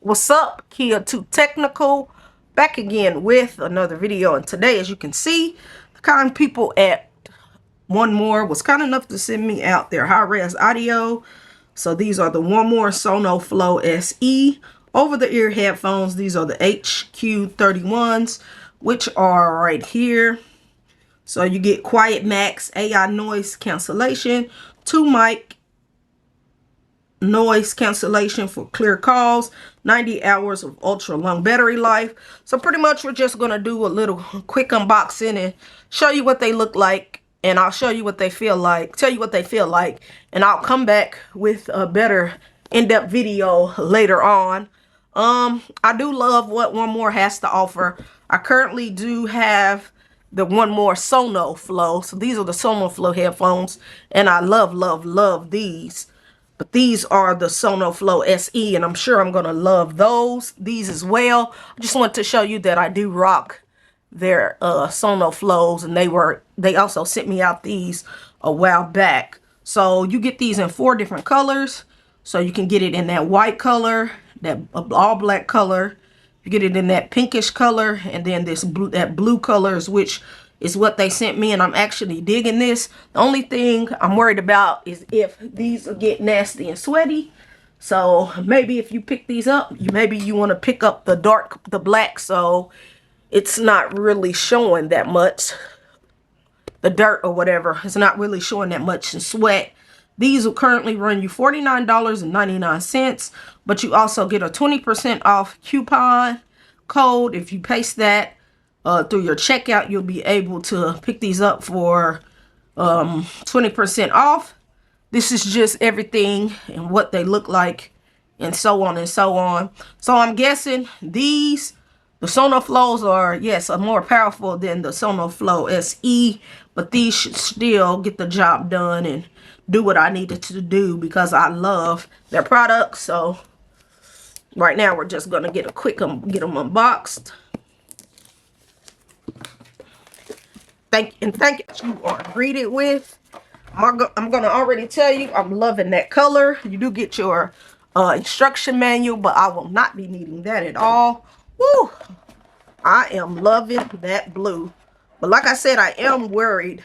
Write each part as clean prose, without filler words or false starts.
What's up? Kia 2 Technical, back again with another video. And today, as you can see, the kind people at 1MORE was kind enough to send me out their high-res audio. So these are the 1MORE Sonoflow SE over-the-ear headphones. These are the HQ31s, which are right here. So you get quiet max, AI noise cancellation, 2 mic noise cancellation for clear calls, 90 hours of ultra long battery life. So pretty much we're just going to do a little quick unboxing and show you what they look like, and I'll show you what they feel like, tell you what they feel like, and I'll come back with a better in-depth video later on. I do love what 1MORE has to offer. I currently do have the 1MORE Sonoflow. So these are the Sonoflow headphones, and I love these. But these are the Sonoflow SE, and I'm sure I'm going to love these as well. I just want to show you that I do rock their Sonoflows, and they also sent me out these a while back. So you get these in 4 different colors. So you can get it in that white color, that all black color. You get it in that pinkish color, and then that blue color is which is what they sent me, and I'm actually digging this. The only thing I'm worried about is if these get nasty and sweaty. So maybe if you pick these up, maybe you want to pick up the black, so it's not really showing that much. The dirt or whatever, it's not really showing that much in sweat. These will currently run you $49.99, but you also get a 20% off coupon code. If you paste that through your checkout, you'll be able to pick these up for 20% off. This is just everything and what they look like, and so on and so on. So I'm guessing the Sonoflows are more powerful than the Sonoflow SE, but these should still get the job done and do what I needed to do because I love their products. So right now we're just gonna get get them unboxed. Thank you that you are greeted with. I'm gonna already tell you I'm loving that color. You do get your instruction manual, but I will not be needing that at all. Woo! I am loving that blue. But like I said, I am worried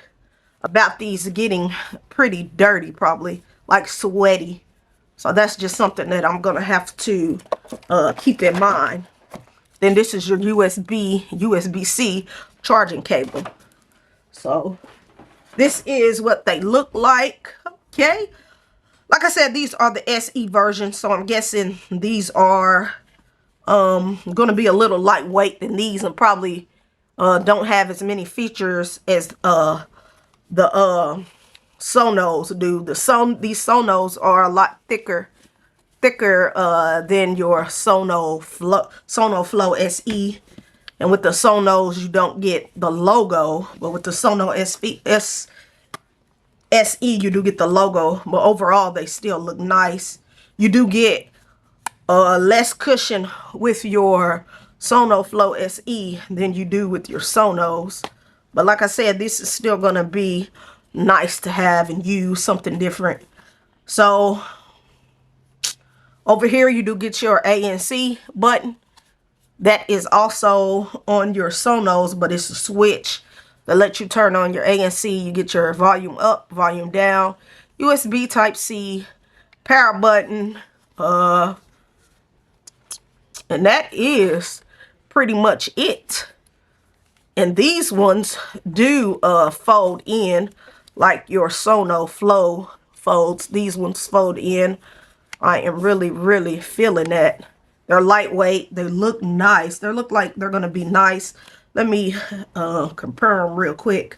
about these getting pretty dirty, probably like sweaty. So that's just something that I'm gonna have to keep in mind. Then this is your USB-C charging cable. So this is what they look like. Okay, like I said, these are the SE version, so I'm guessing these are gonna be a little lightweight than these, and probably don't have as many features as the Sonos do. These Sonos are a lot thicker than your Sonoflow SE. And with the Sonos, you don't get the logo, but with the Sonos SE, you do get the logo. But overall, they still look nice. You do get less cushion with your Sonoflow SE than you do with your Sonos. But like I said, this is still going to be nice to have and use, something different. So over here, you do get your ANC button. That is also on your Sonos, but it's a switch that lets you turn on your ANC. You get your volume up, volume down, USB Type-C, power button, and that is pretty much it. And these ones do fold in like your Sonoflow folds. These ones fold in. I am really feeling that. They're lightweight. They look nice. They look like they're going to be nice. Let me compare them real quick.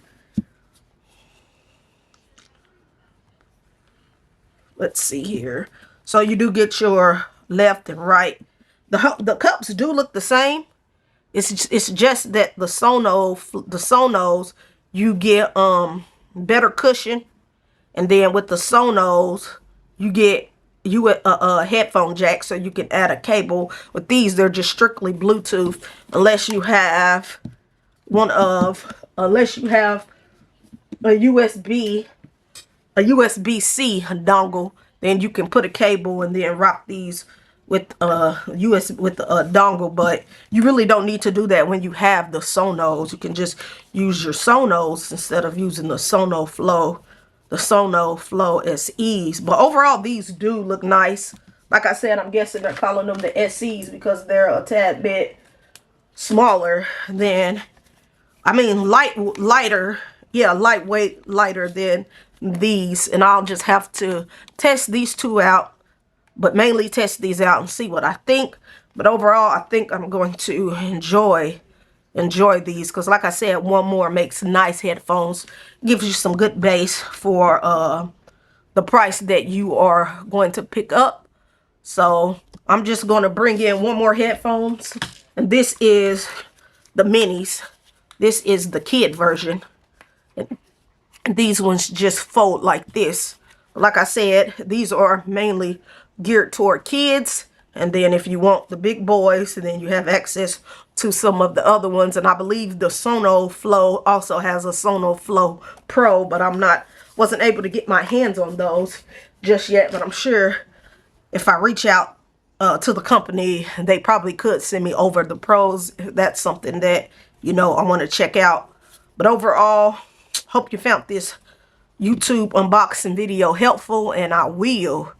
Let's see here. So you do get your left and right. The cups do look the same. It's just that the Sonos you get better cushion, and then with the Sonos you get a headphone jack, so you can add a cable. With these, they're just strictly Bluetooth, unless you have a USB-C dongle. Then you can put a cable and then rock these with US with the dongle, but you really don't need to do that when you have the Sonos. You can just use your Sonos instead of using the Sonoflow, the Sonoflow SEs. But overall, these do look nice. Like I said, I'm guessing they're calling them the SEs because they're a tad bit smaller than, I mean, lighter, yeah, lightweight, lighter than these. And I'll just have to test these two out, but mainly test these out and see what I think. But overall, I think I'm going to enjoy these, because like I said, 1MORE makes nice headphones, gives you some good bass for the price that you are going to pick up. So I'm just going to bring in 1MORE headphones, and this is the minis. This is the kid version, and these ones just fold like this. Like I said, these are mainly geared toward kids, and then if you want the big boys, then you have access to some of the other ones. And I believe the Sonoflow also has a Sonoflow Pro, but wasn't able to get my hands on those just yet. But I'm sure if I reach out to the company, they probably could send me over the Pros. That's something that, you know, I want to check out. But overall, hope you found this YouTube unboxing video helpful, and I will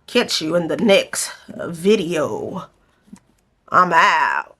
catch you in the next video. I'm out.